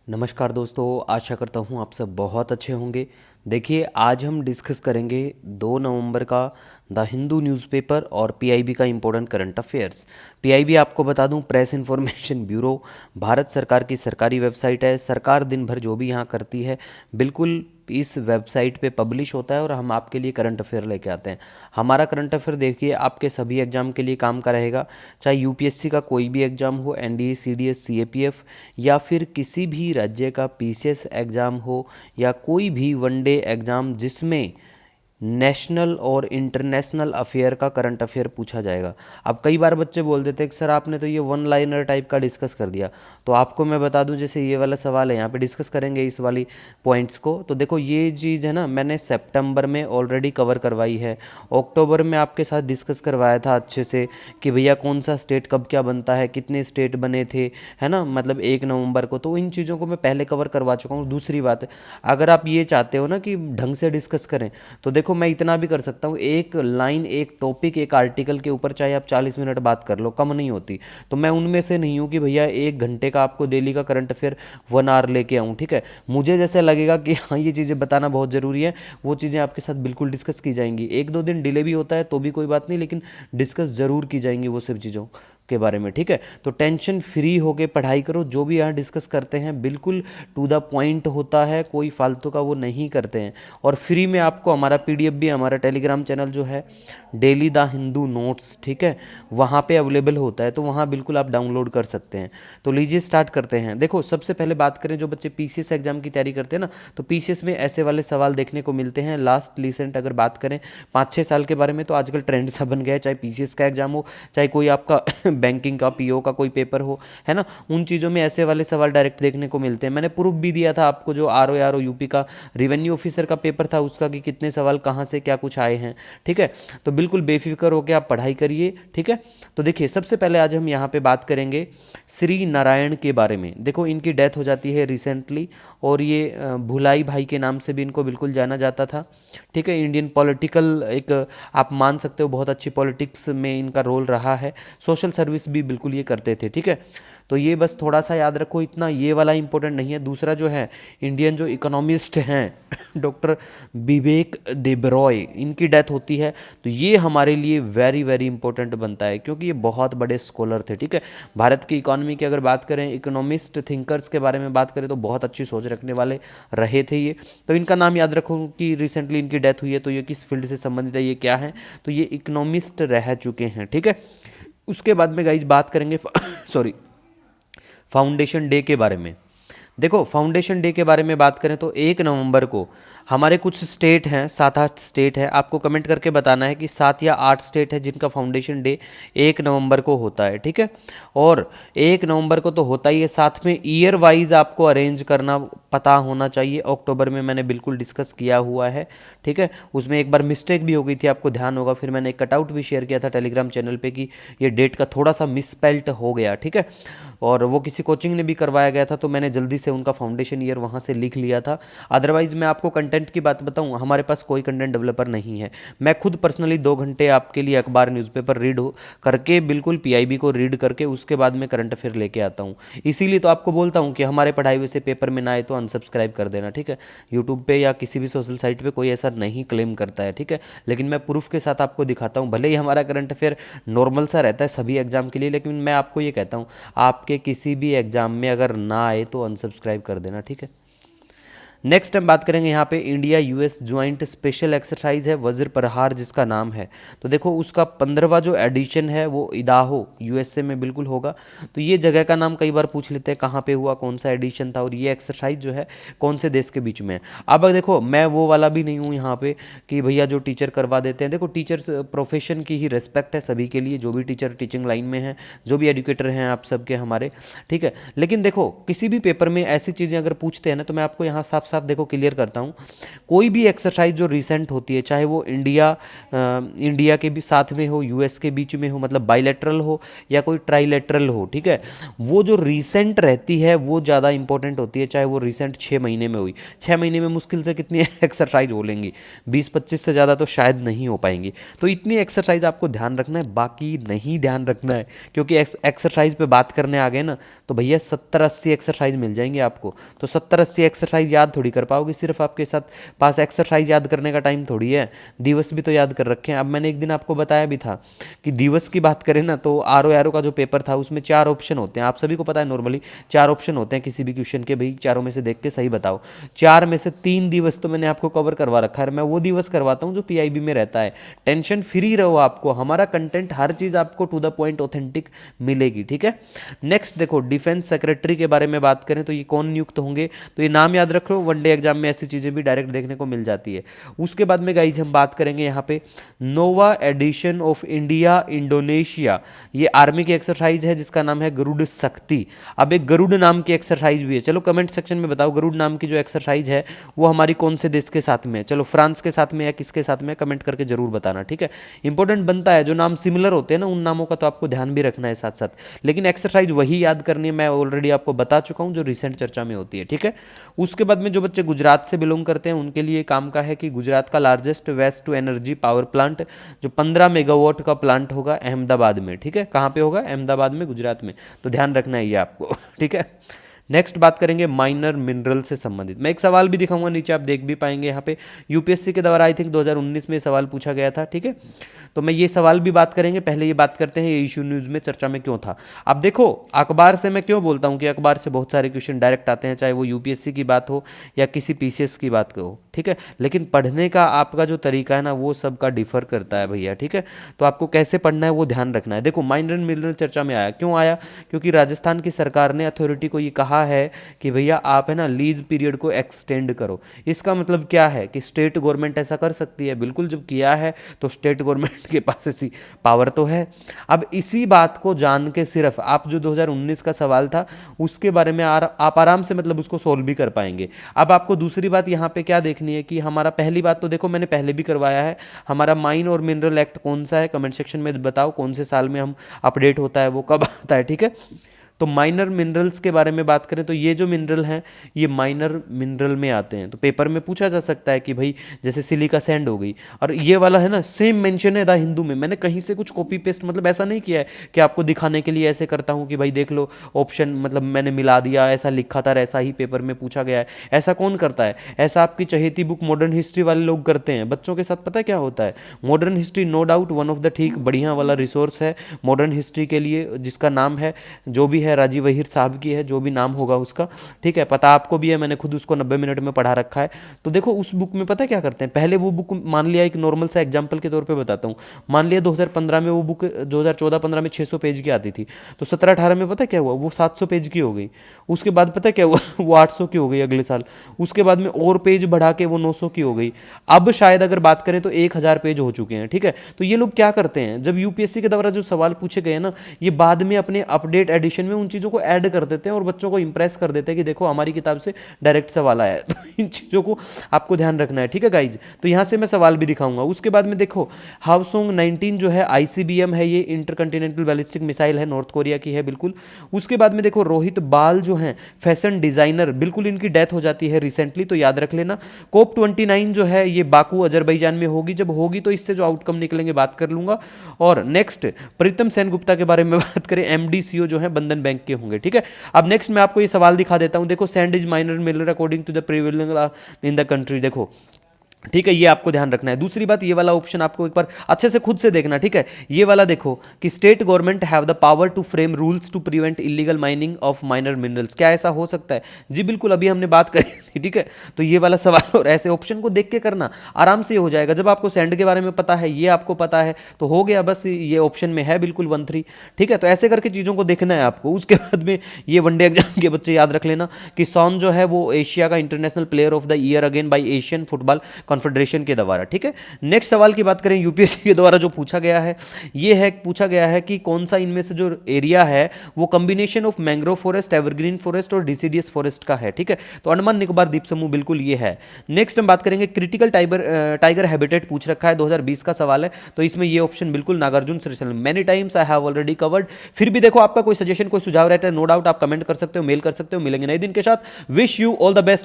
नमस्कार दोस्तों, आशा करता हूँ आप सब बहुत अच्छे होंगे। देखिए, आज हम डिस्कस करेंगे 2 नवंबर का द हिंदू न्यूज़पेपर और पीआईबी का इम्पोर्टेंट करंट अफेयर्स। पीआईबी आपको बता दूं, प्रेस इन्फॉर्मेशन ब्यूरो भारत सरकार की सरकारी वेबसाइट है। सरकार दिन भर जो भी यहाँ करती है बिल्कुल इस वेबसाइट पे पब्लिश होता है और हम आपके लिए करंट अफेयर लेके आते हैं। हमारा करंट अफेयर देखिए आपके सभी एग्जाम के लिए काम का रहेगा, चाहे यूपीएससी का कोई भी एग्जाम हो, एनडीए, सीडीएस, सीएपीएफ या फिर किसी भी राज्य का पीसीएस एग्ज़ाम हो या कोई भी वनडे एग्ज़ाम जिसमें नेशनल और इंटरनेशनल अफेयर का करंट अफेयर पूछा जाएगा। अब कई बार बच्चे बोल देते हैं कि सर आपने तो ये वन लाइनर टाइप का डिस्कस कर दिया। तो आपको मैं बता दूं, जैसे ये वाला सवाल है यहाँ पे डिस्कस करेंगे इस वाली पॉइंट्स को। तो देखो ये चीज़ है ना, मैंने सितंबर में ऑलरेडी कवर करवाई है। अक्टूबर में आपके साथ डिस्कस करवाया था अच्छे से कि भैया कौन सा स्टेट कब क्या बनता है, कितने स्टेट बने थे, है ना, मतलब 1 नवंबर को। तो इन चीज़ों को मैं पहले कवर करवा चुका हूँ। दूसरी बात है, अगर आप ये चाहते हो ना कि ढंग से डिस्कस करें, तो देखो मैं इतना भी कर सकता हूँ, एक लाइन, एक टॉपिक, एक आर्टिकल के ऊपर चाहे आप 40 मिनट बात कर लो, कम नहीं होती। तो मैं उनमें से नहीं हूँ कि भैया 1 घंटे का आपको डेली का करंट अफेयर 1 आवर लेके आऊँ। ठीक है, मुझे जैसे लगेगा कि हाँ ये चीज़ें बताना बहुत ज़रूरी है, वो चीज़ें आपके साथ बिल्कुल डिस्कस की जाएंगी। 1-2 दिन डिले भी होता है तो भी कोई बात नहीं, लेकिन डिस्कस ज़रूर की जाएंगी वो सब चीज़ों के बारे में। ठीक है, तो टेंशन फ्री होके पढ़ाई करो। जो भी यहाँ डिस्कस करते हैं बिल्कुल टू द पॉइंट होता है, कोई फालतू का वो नहीं करते हैं। और फ्री में आपको हमारा पीडीएफ भी, हमारा टेलीग्राम चैनल जो है डेली द हिंदू नोट्स, ठीक है, वहाँ पे अवेलेबल होता है, तो वहाँ बिल्कुल आप डाउनलोड कर सकते हैं। तो लीजिए स्टार्ट करते हैं। देखो सबसे पहले बात करें, जो बच्चे पीसीएस एग्जाम की तैयारी करते हैं ना, तो पीसीएस में ऐसे वाले सवाल देखने को मिलते हैं। लास्ट रिसेंट अगर बात करें 5-6 साल के बारे में, तो आजकल ट्रेंड सा बन गया है, चाहे पीसीएस का एग्जाम हो, चाहे कोई आपका बैंकिंग का, पीओ का कोई पेपर हो, है ना, उन चीज़ों में ऐसे वाले सवाल डायरेक्ट देखने को मिलते हैं। मैंने प्रूफ भी दिया था आपको, जो आर ओ यूपी का रिवेन्यू ऑफिसर का पेपर था उसका, कि कितने सवाल कहाँ से क्या कुछ आए हैं। ठीक है, तो बिल्कुल बेफिक्र होकर आप पढ़ाई करिए। ठीक है, तो देखिए सबसे पहले आज हम यहाँ पे बात करेंगे श्री नारायण के बारे में। देखो इनकी डेथ हो जाती है रिसेंटली, और ये भुलाई भाई के नाम से भी इनको बिल्कुल जाना जाता था। ठीक है, इंडियन पॉलिटिकल एक, आप मान सकते हो, बहुत अच्छी पॉलिटिक्स में इनका रोल रहा है। सोशल सर्विस भी बिल्कुल ये करते थे। ठीक है, तो ये बस थोड़ा सा याद रखो, इतना ये वाला इंपॉर्टेंट नहीं है। दूसरा जो है, इंडियन जो इकोनॉमिस्ट हैं डॉक्टर विवेक देबरॉय, इनकी डेथ होती है। तो ये हमारे लिए वेरी वेरी इंपॉर्टेंट बनता है, क्योंकि ये बहुत बड़े स्कॉलर थे। ठीक है, भारत की इकोनॉमी की अगर बात करें, इकोनॉमिस्ट थिंकर्स के बारे में बात करें, तो बहुत अच्छी सोच रखने वाले रहे थे ये। तो इनका नाम याद रखो कि रिसेंटली इनकी डेथ हुई है। तो ये किस फील्ड से संबंधित है, ये क्या है, तो ये इकोनॉमिस्ट रह चुके हैं। ठीक है, उसके बाद में गाइज बात करेंगे सॉरी, फाउंडेशन डे के बारे में। देखो फाउंडेशन डे के बारे में बात करें तो 1 नवंबर को हमारे कुछ स्टेट हैं, 7-8 स्टेट हैं, आपको कमेंट करके बताना है कि 7 या 8 स्टेट है जिनका फाउंडेशन डे 1 नवंबर को होता है। ठीक है, और 1 नवंबर को तो होता ही है, साथ में ईयर वाइज आपको अरेंज करना पता होना चाहिए। अक्टूबर में मैंने बिल्कुल डिस्कस किया हुआ है। ठीक है, उसमें एक बार मिस्टेक भी हो गई थी, आपको ध्यान होगा, फिर मैंने एक कटआउट भी शेयर किया था टेलीग्राम चैनल पे कि ये डेट का थोड़ा सा मिसपेल्ट हो गया। ठीक है, और वो किसी कोचिंग ने भी करवाया गया था, तो मैंने जल्दी से उनका फाउंडेशन ईयर वहाँ से लिख लिया था। अदरवाइज़ मैं आपको कंटेंट की बात बताऊँ, हमारे पास कोई कंटेंट डेवलपर नहीं है। मैं खुद पर्सनली 2 घंटे आपके लिए अखबार न्यूज़पेपर रीड करके, बिल्कुल पीआईबी को रीड करके, उसके बाद में करंट अफेयर लेके आता हूँ। इसीलिए तो आपको बोलता हूँ कि हमारे पढ़ाई हुए से पेपर में ना आए तो अनसब्सक्राइब कर देना। ठीक है, यूट्यूब पे या किसी भी सोशल साइट पे कोई ऐसा नहीं क्लेम करता है। ठीक है, लेकिन मैं प्रूफ के साथ आपको दिखाता हूँ। भले ही हमारा करंट अफेयर नॉर्मल सा रहता है सभी एग्जाम के लिए, लेकिन मैं आपको ये कहता हूँ, आपके किसी भी एग्जाम में अगर ना आए तो अनसब्सक्राइब कर देना। ठीक है, नेक्स्ट हम बात करेंगे यहाँ पे India US joint special exercise है वज्र प्रहार, जिसका नाम है। तो देखो उसका 15वां जो एडिशन है वो इदाहो यूएसए में बिल्कुल होगा। तो ये जगह का नाम कई बार पूछ लेते हैं, कहाँ पे हुआ, कौन सा एडिशन था, और ये एक्सरसाइज जो है कौन से देश के बीच में है। अब देखो मैं वो वाला भी नहीं हूँ यहाँ पे कि भैया जो टीचर करवा देते हैं। देखो टीचर प्रोफेशन की ही रिस्पेक्ट है सभी के लिए, जो भी टीचर टीचिंग लाइन में है, जो भी एजुकेटर हैं आप सबके हमारे। ठीक है, लेकिन देखो किसी भी पेपर में ऐसी चीज़ें अगर पूछते हैं ना, तो मैं आपको यहाँ साफ साफ देखो क्लियर करता हूँ, कोई भी एक्सरसाइज जो रिसेंट होती है, चाहे वो इंडिया के भी साथ में हो, यूएस के बीच में हो, मतलब बाइलेटरल हो या कोई ट्राइलेटरल हो, ठीक है, वो जो रिसेंट रहती है वो ज़्यादा इंपॉर्टेंट होती है, चाहे वो रिसेंट 6 महीने में हुई। 6 महीने में मुश्किल से कितनी एक्सरसाइज हो लेंगी, 20-25 से ज़्यादा तो शायद नहीं हो पाएंगी। तो इतनी एक्सरसाइज आपको ध्यान रखना है, बाकी नहीं ध्यान रखना है, क्योंकि एक्सरसाइज पे बात करने आ गए ना तो भैया 70-80 एक्सरसाइज मिल जाएंगे आपको। तो 70-80 एक्सरसाइज याद थोड़ी कर पाओगे, सिर्फ आपके साथ पास एक्सरसाइज याद करने का टाइम थोड़ी है, दिवस भी तो याद कर रखे हैं। अब मैंने एक दिन आपको बताया भी था कि दिवस की बात करें ना तो आर ओ एरो का जो पेपर था उसमें 4 ऑप्शन होते हैं, आप सभी को पता है नॉर्मली 4 ऑप्शन होते हैं किसी भी क्वेश्चन के, भाई चारों में से देख के सही बताओ। 4 में से 3 दिवस तो मैंने आपको कवर करवा रखा है, मैं वो दिवस करवाता हूँ जो पीआईबी में रहता है। टेंशन फ्री रहो, आपको हमारा कंटेंट हर चीज़ आपको टू द पॉइंट ऑथेंटिक मिलेगी, ठीक है। नेक्स्ट देखो, डिफेंस सेक्रेटरी के बारे में बात करें तो ये कौन नियुक्त होंगे, तो ये नाम याद रख लो, वनडे एग्जाम में ऐसी चीज़ें भी डायरेक्ट देखने को मिल जाती है। उसके बाद में गाइज हम बात करेंगे यहाँ पे नोवा एडिशन ऑफ इंडिया इंडोनेशिया, ये आर्मी की एक्सरसाइज है जिसका नाम है गरुड़ शक्ति। अब एक गरुड़ नाम की एक्सरसाइज भी है, चलो कमेंट सेक्शन में बताओ गरुड़ नाम की जो एक्सरसाइज है वो हमारी कौन से देश के साथ में है, चलो फ्रांस के साथ में या किसके साथ में, कमेंट करके जरूर बताना, ठीक है। इंपॉर्टेंट बनता है, जो नाम सिमिलर होते हैं ना उन नामों का तो आपको ध्यान भी रखना है साथ साथ, लेकिन एक्सरसाइज वही याद करनी है, मैं ऑलरेडी आपको बता चुका हूं जो रिसेंट चर्चा में होती है, ठीक है। उसके बाद में जो बच्चे गुजरात से बिलोंग करते हैं उनके लिए काम का है कि गुजरात का largest waste to energy power plant जो 15 मेगावाट का प्लांट होगा अहमदाबाद में, ठीक है। कहाँ पे होगा, अहमदाबाद में, गुजरात में, तो ध्यान रखना है ये आपको, ठीक है। नेक्स्ट बात करेंगे माइनर मिनरल से संबंधित, मैं एक सवाल भी दिखाऊंगा नीचे, आप देख भी पाएंगे यहाँ पे, यूपीएससी के द्वारा आई थिंक 2019 में सवाल पूछा गया था, ठीक है। तो मैं ये सवाल भी बात करेंगे, पहले ये बात करते हैं ये इशू न्यूज़ में चर्चा में क्यों था। अब देखो अखबार से मैं क्यों बोलता हूँ कि अखबार से बहुत सारे क्वेश्चन डायरेक्ट आते हैं, चाहे वो यूपीएससी की बात हो या किसी पीसीएस की बात हो, ठीक है, लेकिन पढ़ने का आपका जो तरीका है ना वो सबका डिफर करता है भैया, ठीक है। तो आपको कैसे पढ़ना है वो ध्यान रखना है। देखो माइनर मिनरल चर्चा में आया, क्यों आया, क्योंकि राजस्थान की सरकार ने अथॉरिटी को ये कहा है कि भैया आप है ना लीज पीरियड को एक्सटेंड करो। इसका मतलब क्या है कि स्टेट गवर्नमेंट ऐसा कर सकती है, बिल्कुल, जब किया है तो स्टेट गवर्नमेंट के पास ऐसी पावर तो है। अब इसी बात को जान के सिर्फ आप जो 2019 का सवाल था उसके बारे में आप आराम से मतलब उसको सोल्व भी कर पाएंगे। अब आपको दूसरी बात यहाँ पे क्या देखनी है कि हमारा, पहली बात तो देखो मैंने पहले भी करवाया है, हमारा माइन और मिनरल एक्ट कौन सा है, कमेंट सेक्शन में बताओ कौन से साल में हम अपडेट होता है, वो कब आता है, ठीक है। तो माइनर मिनरल्स के बारे में बात करें तो ये जो मिनरल हैं ये माइनर मिनरल में आते हैं, तो पेपर में पूछा जा सकता है कि भाई जैसे सिलिका सैंड हो गई, और ये वाला है ना सेम मेंशन है द हिंदू में, मैंने कहीं से कुछ कॉपी पेस्ट मतलब ऐसा नहीं किया है कि आपको दिखाने के लिए ऐसे करता हूँ कि भाई देख लो ऑप्शन मतलब मैंने मिला दिया, ऐसा लिखा था ऐसा ही पेपर में पूछा गया है, ऐसा कौन करता है। ऐसा आपकी चहेती बुक मॉडर्न हिस्ट्री वाले लोग करते हैं, बच्चों के साथ पता है क्या होता है। Modern history no doubt one of the ठीक बढ़िया वाला रिसोर्स है मॉडर्न हिस्ट्री के लिए, जिसका नाम है जो भी है राजीव वहीर साहब की है, जो भी नाम होगा उसका, ठीक है, पता आपको भी है, मैंने खुद उसको 90 मिनट में पढ़ा रखा है। तो देखो उस बुक में पता क्या करते हैं, पहले वो बुक मान लिया एक नॉर्मल सा एग्जांपल के तौर पे बताता हूँ, मान लिया 2015 में वो बुक 2014-15 में 600 पेज की आती थी, तो 17-18 में पता क्या हुआ वो 700 पेज की हो गई, उसके बाद पता क्या हुआ वो 800 की हो गई अगले साल, उसके बाद में और पेज बढ़ा के वो 900 की हो गई, अब शायद अगर बात करें तो 1000 पेज हो चुके हैं, ठीक है। तो ये लोग क्या करते हैं, जब यूपीएससी के द्वारा जो सवाल पूछे गए ना ये बाद में अपने अपडेट एडिशन में उन चीज़ों को ऐड कर देते हैं और बच्चों को इंप्रेस कर देते हैं कि देखो हमारी किताब से डायरेक्ट सवाल आया है। तो इन चीज़ों को आपको ध्यान रखना है, ठीक है गाइज। तो यहाँ से मैं सवाल भी दिखाऊंगा। उसके बाद में देखो हावसोंग 19 जो है आईसीबीएम है, ये इंटरकंटिनेंटल बैलिस्टिक मिसाइल है, नॉर्थ कोरिया की है बिल्कुल। उसके बाद में देखो रोहित बाल जो है फैशन डिजाइनर, बिल्कुल इनकी डेथ हो जाती है रिसेंटली, तो याद रख लेना। कोप 29 जो है ये बाकू अजरबैजान में होगी, जब होगी तो इससे जो आउटकम निकलेंगे बात कर लूंगा। और नेक्स्ट प्रीतम सेन गुप्ता के बारे में बात करें, एमडीसीओ जो है बंधन बैंक के होंगे, ठीक है। अब नेक्स्ट मैं आपको ये सवाल दिखा देता हूं, देखो sand is minor mineral according to the prevailing in the country, देखो ठीक है, ये आपको ध्यान रखना है। दूसरी बात, ये वाला ऑप्शन आपको एक बार अच्छे से खुद से देखना, ठीक है। ये वाला देखो कि state government have the power to frame rules to prevent illegal mining of minor minerals, क्या ऐसा हो सकता है? जी बिल्कुल, अभी हमने बात करी थी, ठीक है। तो ये वाला सवाल और ऐसे ऑप्शन को देख के करना, आराम से हो जाएगा। जब आपको सैंड के बारे में पता है, ये आपको पता है, तो हो गया बस, ये ऑप्शन में है बिल्कुल 1-3, ठीक है। तो ऐसे करके चीज़ों को देखना है आपको। उसके बाद में ये वनडे एग्जाम के बच्चे याद रख लेना कि सॉन जो है वो एशिया का international player of the year again by Asian football confederation के द्वारा। ठीक है, नेक्स्ट सवाल की बात करें यूपीएससी के द्वारा जो पूछा गया है, ये है पूछा गया है कि कौन सा इनमें से जो एरिया है वो combination of mangrove forest, evergreen forest और डिसीडियस फॉरेस्ट का है। ठीक है, तो अंडमान निकोबार द्वीप समूह बिल्कुल ये है। नेक्स्ट हम बात करेंगे क्रिटिकल टाइगर हैबिटेट पूछ रखा है, 2020 का सवाल है, तो इसमें ये ऑप्शन बिल्कुल Nagarjun Srisailam. Many times I have already covered. फिर भी देखो आपका कोई सजेशन कोई सुझाव रहता है, नो डाउट आप कमेंट कर सकते हो, मेल कर सकते हो। मिलेंगे नए दिन के साथ। Wish you all the best.